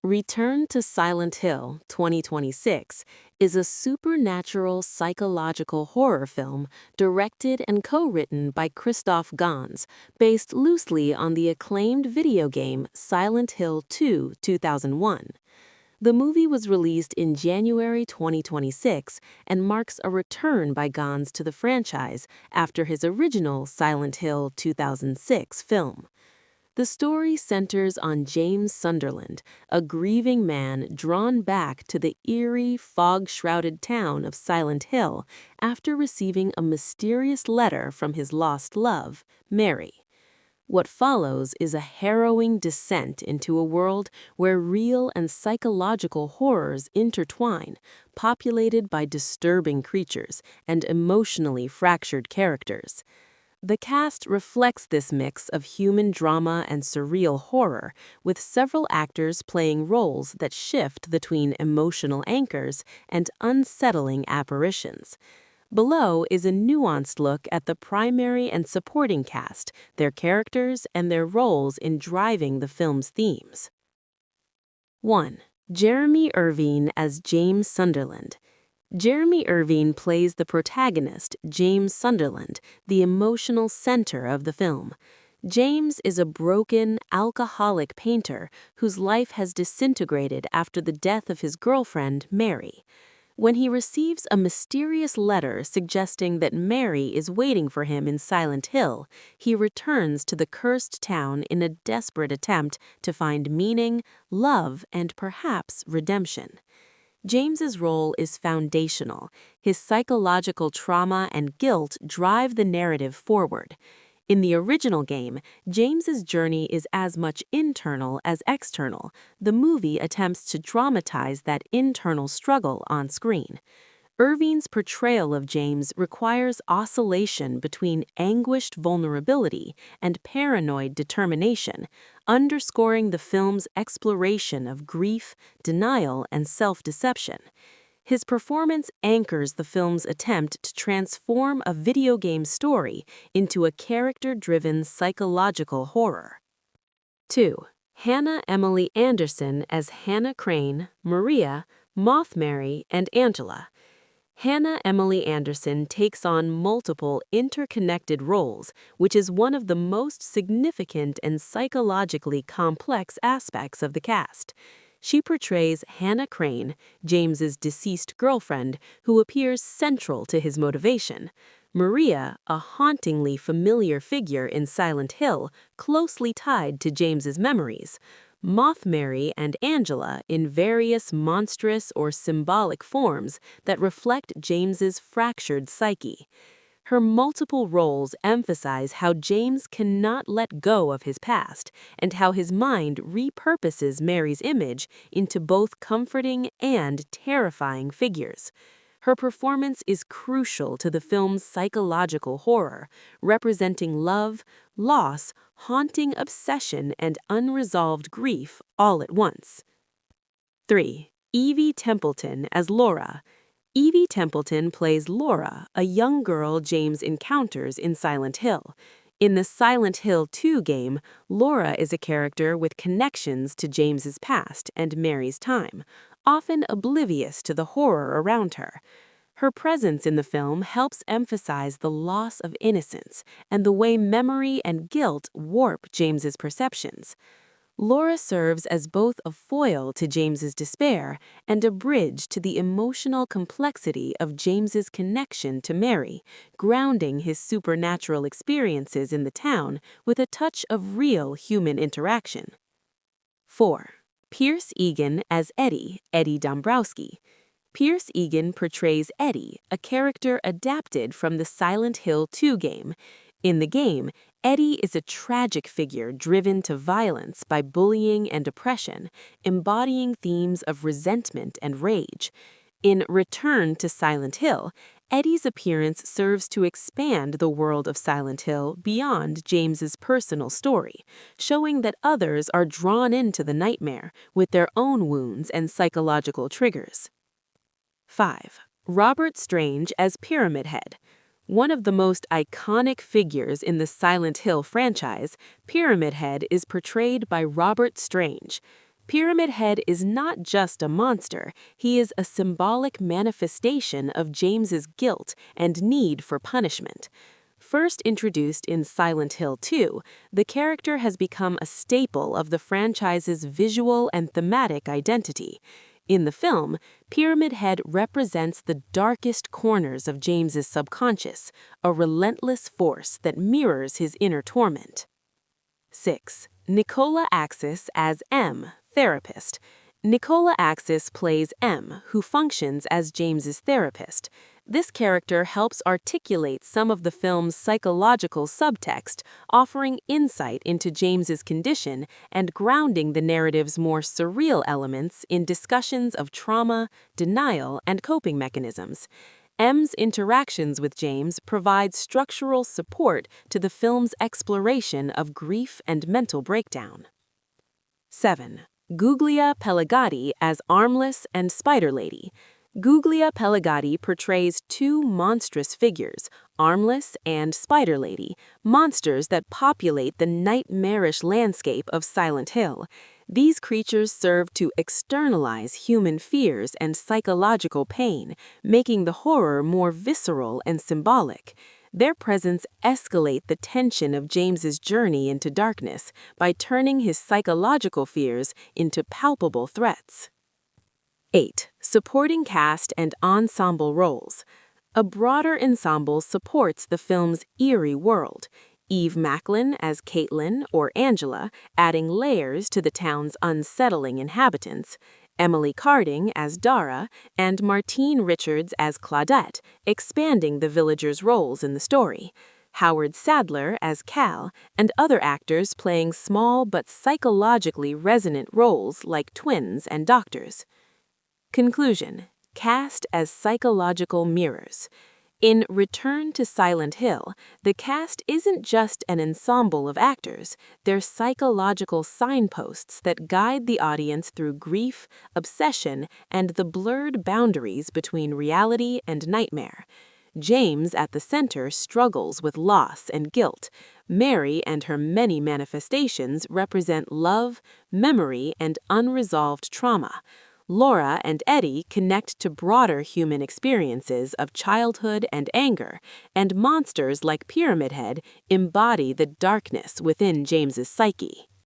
Return to Silent Hill 2026 is a supernatural psychological horror film directed and co-written by Christophe Gans, based loosely on the acclaimed video game Silent Hill 2, 2001. The movie was released in January 2026 and marks a return by Gans to the franchise after his original Silent Hill 2006 film. The story centers on James Sunderland, a grieving man drawn back to the eerie, fog-shrouded town of Silent Hill after receiving a mysterious letter from his lost love, Mary. What follows is a harrowing descent into a world where real and psychological horrors intertwine, populated by disturbing creatures and emotionally fractured characters. The cast reflects this mix of human drama and surreal horror, with several actors playing roles that shift between emotional anchors and unsettling apparitions. Below is a nuanced look at the primary and supporting cast, their characters, and their roles in driving the film's themes. 1. Jeremy Irvine as James Sunderland. Jeremy Irvine plays the protagonist, James Sunderland, the emotional center of the film. James is a broken, alcoholic painter whose life has disintegrated after the death of his girlfriend, Mary. When he receives a mysterious letter suggesting that Mary is waiting for him in Silent Hill, he returns to the cursed town in a desperate attempt to find meaning, love, and perhaps redemption. James's role is foundational. His psychological trauma and guilt drive the narrative forward. In the original game, James's journey is as much internal as external. The movie attempts to dramatize that internal struggle on screen. Irvine's portrayal of James requires oscillation between anguished vulnerability and paranoid determination, underscoring the film's exploration of grief, denial, and self-deception. His performance anchors the film's attempt to transform a video game story into a character-driven psychological horror. 2. Hannah Emily Anderson as Hannah Crane, Maria, Moth Mary, and Angela. Hannah Emily Anderson takes on multiple interconnected roles, which is one of the most significant and psychologically complex aspects of the cast. She portrays Hannah Crane, James's deceased girlfriend, who appears central to his motivation. Maria, a hauntingly familiar figure in Silent Hill, closely tied to James's memories. Moth Mary and Angela in various monstrous or symbolic forms that reflect James's fractured psyche. Her multiple roles emphasize how James cannot let go of his past and how his mind repurposes Mary's image into both comforting and terrifying figures. Her performance is crucial to the film's psychological horror, representing love, loss, haunting obsession, and unresolved grief all at once. 3. Evie Templeton as Laura. Evie Templeton plays Laura, a young girl James encounters in Silent Hill. In the Silent Hill 2 game, Laura is a character with connections to James's past and Mary's time, often oblivious to the horror around her. Her presence in the film helps emphasize the loss of innocence and the way memory and guilt warp James's perceptions. Laura serves as both a foil to James's despair and a bridge to the emotional complexity of James's connection to Mary, grounding his supernatural experiences in the town with a touch of real human interaction. 4. Pierce Egan as Eddie Dombrowski. Pierce Egan portrays Eddie, a character adapted from the Silent Hill 2 game. In the game, Eddie is a tragic figure driven to violence by bullying and oppression, embodying themes of resentment and rage. In Return to Silent Hill, Eddie's appearance serves to expand the world of Silent Hill beyond James's personal story, showing that others are drawn into the nightmare with their own wounds and psychological triggers. 5. Robert Strange as Pyramid Head. One of the most iconic figures in the Silent Hill franchise, Pyramid Head is portrayed by Robert Strange. Pyramid Head is not just a monster, he is a symbolic manifestation of James's guilt and need for punishment. First introduced in Silent Hill 2, the character has become a staple of the franchise's visual and thematic identity. In the film, Pyramid Head represents the darkest corners of James's subconscious, a relentless force that mirrors his inner torment. 6. Nicola Axis as M, therapist. Nicola Axis plays M, who functions as James's therapist. This character helps articulate some of the film's psychological subtext, offering insight into James's condition and grounding the narrative's more surreal elements in discussions of trauma, denial, and coping mechanisms. M's interactions with James provide structural support to the film's exploration of grief and mental breakdown. 7. Guglia Pelagatti as Armless and Spider Lady. Guglia Pelagatti portrays two monstrous figures, Armless and Spider Lady, monsters that populate the nightmarish landscape of Silent Hill. These creatures serve to externalize human fears and psychological pain, making the horror more visceral and symbolic. Their presence escalate the tension of James's journey into darkness by turning his psychological fears into palpable threats. 8. Supporting cast and ensemble roles. A broader ensemble supports the film's eerie world. Eve Macklin as Caitlin or Angela, adding layers to the town's unsettling inhabitants. Emily Carding as Dara, and Martine Richards as Claudette, expanding the villagers' roles in the story. Howard Sadler as Cal, and other actors playing small but psychologically resonant roles like twins and doctors. Conclusion: cast as psychological mirrors. In Return to Silent Hill, the cast isn't just an ensemble of actors, they're psychological signposts that guide the audience through grief, obsession, and the blurred boundaries between reality and nightmare. James, at the center, struggles with loss and guilt. Mary and her many manifestations represent love, memory, and unresolved trauma. Laura and Eddie connect to broader human experiences of childhood and anger, and monsters like Pyramid Head embody the darkness within James's psyche.